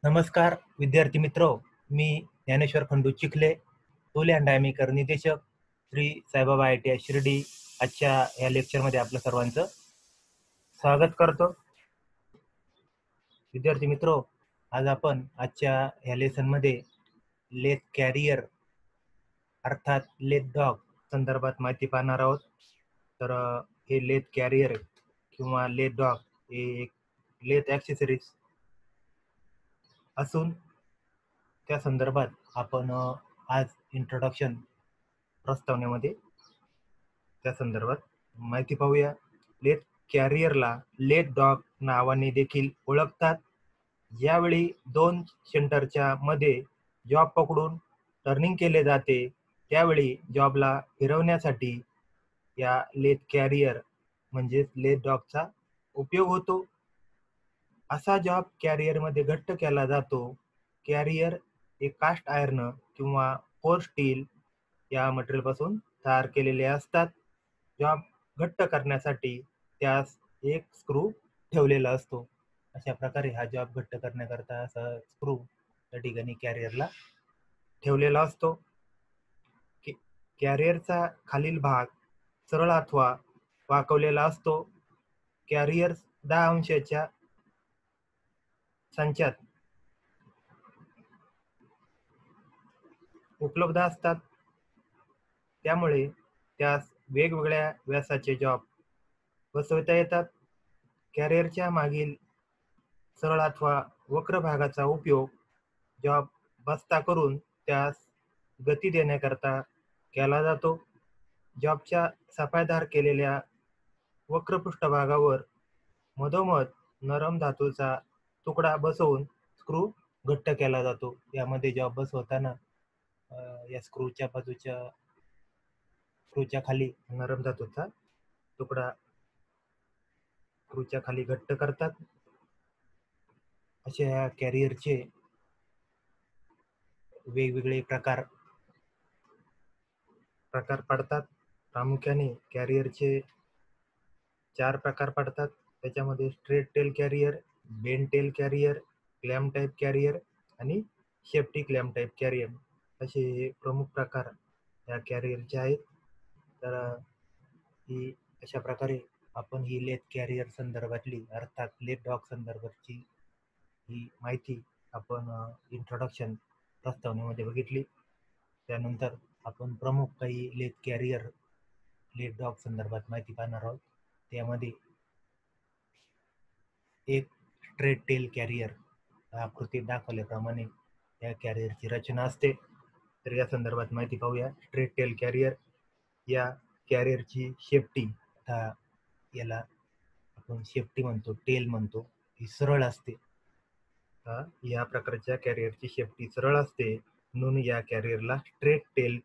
नमस्कार विद्यार्थी मित्र, मी Dnyaneshwar Khandu Chikhale, tool and die maker निदेशक श्री साईबाबा ITI शिर्डी. आजच्या या लेक्चरमध्ये आपलं सर्वांचं स्वागत करतो. विद्यार्थी मित्र, आज आपण आजच्या या लेसनमध्ये लेथ कॅरियर अर्थात लेथ डॉग संदर्भात माहिती पाहणार आहोत. तर हे लेथ कॅरियर किंवा लेथ डॉग हे एक लेथ ॲक्सेसरीज असून त्या संदर्भात आपण आज इंट्रोडक्शन प्रस्तावनेमध्ये त्या संदर्भात माहिती पाहूया. लेथ कॅरियरला लेथ डॉग नावाने देखील ओळखतात. ज्यावेळी दोन सेंटरच्या मध्ये जॉब पकडून टर्निंग केले जाते त्यावेळी जॉबला फिरवण्यासाठी या लेथ कॅरियर म्हणजेच लेथ डॉगचा उपयोग होतो. असा जॉब कॅरियरमध्ये घट्ट केला जातो. कॅरियर हे कास्ट आयर्न किंवा कोर स्टील या मटेरियलपासून तयार केलेले असतात. जॉब घट्ट करण्यासाठी त्यास एक स्क्रू ठेवलेला असतो. अशा प्रकारे हा जॉब घट्ट करण्याकरता असा स्क्रू त्या ठिकाणी कॅरियरला ठेवलेला असतो. कॅरियरचा खालील भाग सरळ अथवा वाकवलेला असतो. कॅरियर 10 अंशाच्या संचात उपलब्ध असतात. त्यामुळे त्यास वेगवेगळ्या व्यासाचे जॉब बसवता येतात. कॅरियरच्या मागील सरळ अथवा वक्र भागाचा उपयोग जॉब बस्ता करून त्यास गती देण्याकरता केला जातो. जॉबच्या सफाईदार केलेल्या वक्र पृष्ठभागावर मधोमध नरम धातूचा तुकडा बसवून स्क्रू घट्ट केला जातो. यामध्ये जॉब बसवताना या स्क्रूच्या खाली नरम धातूचा तुकडा स्क्रूच्या खाली घट्ट करतात. अशा या कॅरियरचे वेगवेगळे प्रकार पडतात. प्रामुख्याने कॅरियरचे 4 प्रकार पडतात. त्याच्यामध्ये straight tail carrier, bent tail carrier, clamp type carrier आणि सेफ्टी क्लॅम्प टाईप कॅरियर असे प्रमुख प्रकार या कॅरियरचे आहेत. तर ही अशा प्रकारे आपण ही लेथ कॅरियर संदर्भातली अर्थात लेथ डॉग संदर्भातची ही माहिती आपण इंट्रोडक्शन प्रस्तावनेमध्ये बघितली. त्यानंतर आपण प्रमुख काही लेथ कॅरियर लेथ डॉग संदर्भात माहिती पाहणार आहोत. त्यामध्ये एक स्ट्रेट टेल कॅरियर आकृतीत दाखवल्याप्रमाणे या कॅरियरची रचना असते. तर या संदर्भात माहिती पाहूया. स्ट्रेट टेल कॅरियर या कॅरियरची शेफ्टी याला आपण शेफ्टी म्हणतो, टेल म्हणतो, ही सरळ असते. या प्रकारच्या कॅरियरची शेफ्टी सरळ असते म्हणून या कॅरियरला स्ट्रेट टेल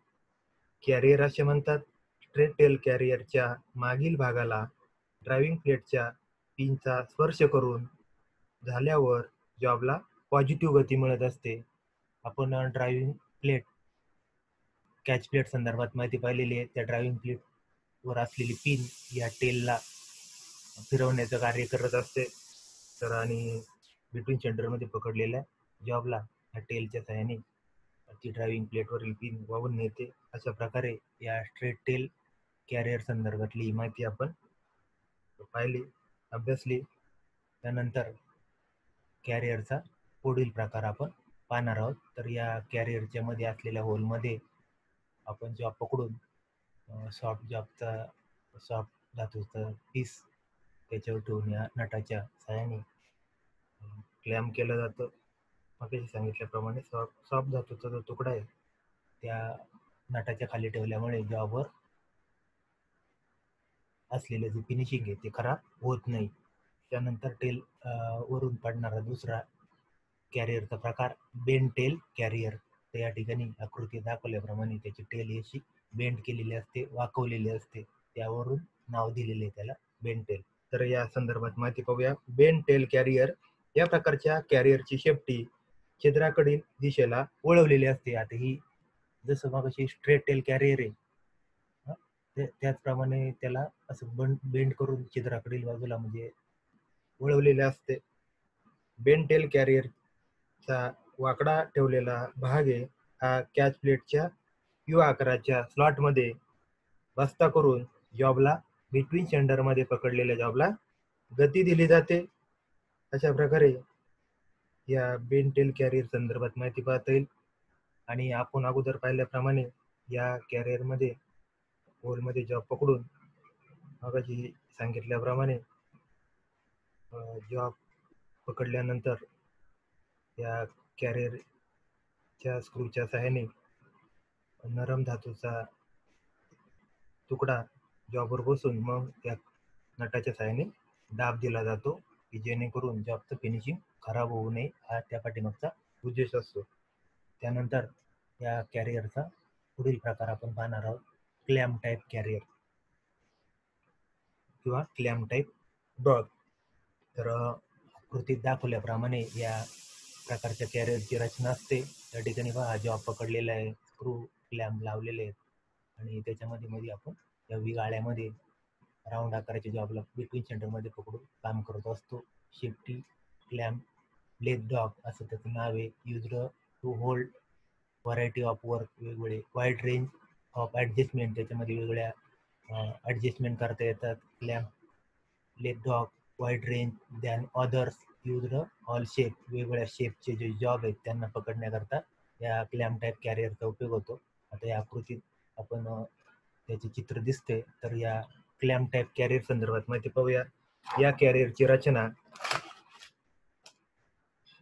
कॅरियर असे म्हणतात. स्ट्रेट टेल कॅरियरच्या मागील भागाला ड्रायव्हिंग प्लेटच्या पिनचा स्पर्श करून झाल्यावर जॉबला पॉझिटिव्ह गती मिळत असते. आपण ड्रायव्हिंग प्लेट कॅच प्लेट संदर्भात माहिती पाहिलेली आहे. त्या ड्रायव्हिंग प्लेटवर असलेली पिन या टेलला फिरवण्याचं कार्य करत असते. तर आणि बिटवीन सेंटरमध्ये पकडलेल्या जॉबला या टेलच्या सहाय्याने ती ड्रायव्हिंग प्लेटवरील पिन वाहून नेते. अशा प्रकारे या स्ट्रेट टेल कॅरियर संदर्भातली माहिती आपण पाहिली, अभ्यासली. त्यानंतर कॅरियरचा पुढील प्रकार आपण पाहणार आहोत. तर या कॅरियरच्या मध्ये असलेल्या होलमध्ये आपण जॉब पकडून सॉफ्ट धातूचा पीस त्याच्यावर ठेवून या नटाच्या सहाय्याने क्लॅम्प केलं जातं. मग सांगितल्याप्रमाणे सॉफ्ट धातूचा जो तुकडा आहे त्या नटाच्या खाली ठेवल्यामुळे जॉबवर असलेलं जे फिनिशिंग आहे ते खराब होत नाही. त्यानंतर टेल वरून पडणारा दुसरा कॅरियरचा प्रकार बेंड टेल कॅरियर. तर या ठिकाणी आकृती दाखवल्याप्रमाणे त्याची टेल अशी बेंड केलेली असते, वाकवलेली असते, त्यावरून नाव दिलेले आहे त्याला बेंड टेल. तर या संदर्भात माहिती पाहूया. बेंड टेल कॅरियर या प्रकारच्या कॅरियरची शेफ्टी छिद्राकडील दिशेला वळवलेली असते. आता ही जसं मग अशी स्ट्रेट टेल कॅरियर आहे त्याचप्रमाणे त्याला असं बेंड करून छिद्राकडील बाजूला म्हणजे वळवलेले असते. बेंड टेल कॅरियर चा वाकडा ठेवलेला भाग आहे हा कॅच प्लेटच्या यू आकाराच्या स्लॉटमध्ये बस्ता करून जॉबला बिटवीन सेंटरमध्ये पकडलेल्या जॉबला गती दिली जाते. अशा प्रकारे या बेन टेल कॅरियर संदर्भात माहिती पाहता येईल. आणि आपण अगोदर पाहिल्याप्रमाणे या कॅरियरमध्ये होलमध्ये जॉब पकडून मगाशी सांगितल्याप्रमाणे जॉब पकडल्यानंतर या कॅरियरच्या स्क्रूच्या सहाय्याने नरम धातूचा तुकडा जॉबवर बसून मग त्या नटाच्या सहाय्याने दाब दिला जातो की जेणेकरून जॉबचं फिनिशिंग खराब होऊ नये हा त्या पाठीमागचा उद्देश असतो. त्यानंतर या कॅरियरचा पुढील प्रकार आपण पाहणार आहोत क्लॅम्प टाईप कॅरियर किंवा क्लॅम्प टाईप डॉग. तर आकृतीत दाखवल्याप्रमाणे या प्रकारच्या कॅरियरची रचना असते. त्या ठिकाणी पहा जॉब पकडलेला आहे, स्क्रू क्लॅम्प लावलेले आहेत आणि त्याच्यामध्ये मध्ये आपण या गाळ्यामध्ये राऊंड आकाराच्या जॉबला बिटवीन सेंटरमध्ये पकडून काम करत असतो. सेफ्टी क्लॅम्प ब्लेड डॉग असं त्याचं नाव आहे. Used to hold variety of work, वेगवेगळे वाईड रेंज ऑफ ॲडजस्टमेंट, त्याच्यामध्ये वेगवेगळ्या ॲडजस्टमेंट करता येतात. Clamp blade dog wide range than others used all shape, वेगवेगळ्या शेपचे जे जॉब आहेत त्यांना पकडण्याकरता या क्लॅम्प टाईप कॅरियरचा उपयोग होतो. आता या आकृतीत आपण त्याचे चित्र दिसते. तर या क्लॅम्प टाईप कॅरियर संदर्भात माहिती पाहूया. या कॅरियरची रचना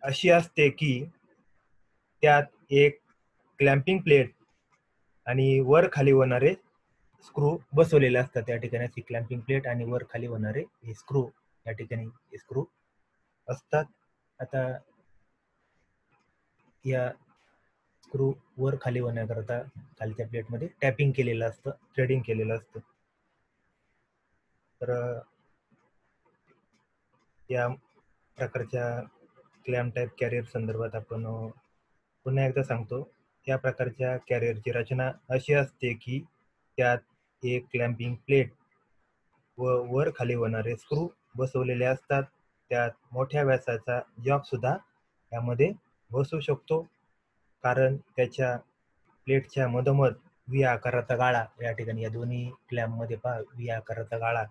अशी असते की त्यात एक क्लॅम्पिंग प्लेट आणि वर खाली होणारे स्क्रू बसवलेले असतात. त्या ठिकाणी क्लॅम्पिंग प्लेट आणि वर खाली होणारे हे स्क्रू, या ठिकाणी स्क्रू असतात. आता या स्क्रू वर खाली होण्याकरता खालच्या प्लेटमध्ये टॅपिंग केलेलं असतं, थ्रेडिंग केलेलं असतं. तर या प्रकारच्या क्लॅम्प टाईप कॅरियर संदर्भात आपण पुन्हा एकदा सांगतो. या प्रकारच्या कॅरियरची रचना अशी असते की त्यात एक क्लॅम्पिंग प्लेट व वर खाली होणारे स्क्रू बसवलेले असतात. त्यात मोठ्या व्यासाचा जॉब सुद्धा यामध्ये बसू शकतो, कारण त्याच्या प्लेटच्या मधोमध व्ही आकाराचा गाळा, या ठिकाणी या दोन्ही क्लॅम्पमध्ये पहा व्ही आकाराचा गाळा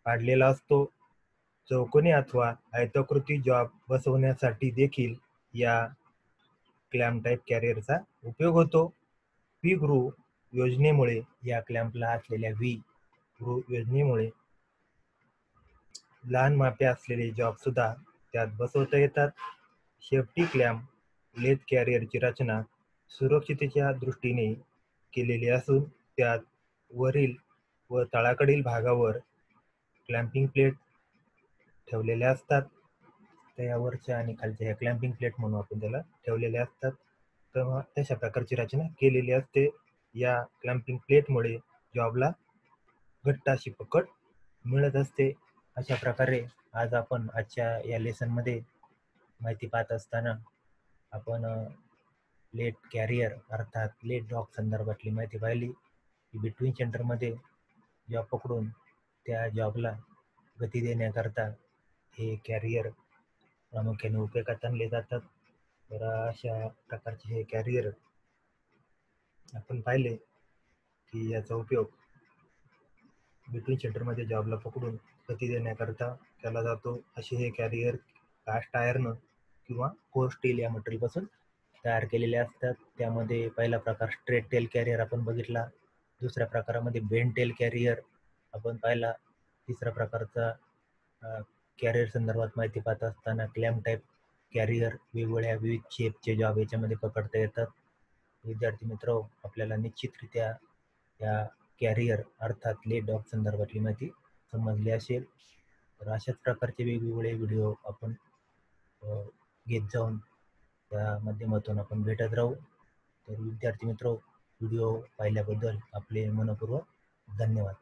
काढलेला असतो. चौकोनी अथवा आयताकृती जॉब बसवण्यासाठी देखील या क्लॅम्प टाईप कॅरियरचा उपयोग होतो. व्ही ग्रूव्ह योजनेमुळे या क्लॅम्पला असलेल्या व्ही ग्रूव्ह योजनेमुळे लहान मापे असलेले जॉब सुद्धा त्यात बसवता येतात. सेफ्टी क्लॅम्प लेथ कॅरियरची रचना सुरक्षिततेच्या दृष्टीने केलेली असून त्यात वरील व तळाकडील भागावर क्लॅम्पिंग प्लेट ठेवलेल्या असतात. त्या वरच्या आणि खालच्या ह्या क्लॅम्पिंग प्लेट म्हणून आपण त्याला ठेवलेल्या असतात. तेव्हा तशा प्रकारची रचना केलेली असते. या क्लॅम्पिंग प्लेटमुळे जॉबला घट्ट अशी पकड मिळत असते. अशा प्रकारे आज आपण आजच्या या लेसनमध्ये माहिती पाहत असताना आपण लेट कॅरियर अर्थात लेट डॉग संदर्भातली माहिती पाहिली की बिटवीन सेंटरमध्ये जॉब पकडून त्या जॉबला गती देण्याकरता हे कॅरियर प्रामुख्याने उपयोगात आणले जातात. तर अशा प्रकारचे हे कॅरियर आपण पाहिले की याचा उपयोग बिटवीन सेंटरमध्ये जॉबला पकडून गती देण्याकरता केला जातो. असे हे कॅरियर कास्ट आयर्न किंवा कोर स्टील या मटेरियलपासून तयार केलेले असतात. त्यामध्ये पहिला प्रकार स्ट्रेट टेल कॅरियर आपण बघितला, दुसऱ्या प्रकारामध्ये बेंड टेल कॅरियर आपण पाहिला, तिसऱ्या प्रकारचा कॅरियर संदर्भात माहिती पाहत असताना क्लॅम्प टाईप कॅरियर वेगवेगळ्या विविध शेपचे जॉब याच्यामध्ये पकडता येतात. विद्यार्थी मित्र, आपल्याला निश्चितरित्या या कॅरियर अर्थात लेट डॉग संदर्भातली माहिती समजली असेल. तर अशाच प्रकारचे वेगवेगळे व्हिडिओ आपण घेत जाऊन त्या माध्यमातून आपण भेटत राहू. तर विद्यार्थी मित्र, व्हिडिओ पाहिल्याबद्दल आपले मनपूर्वक धन्यवाद.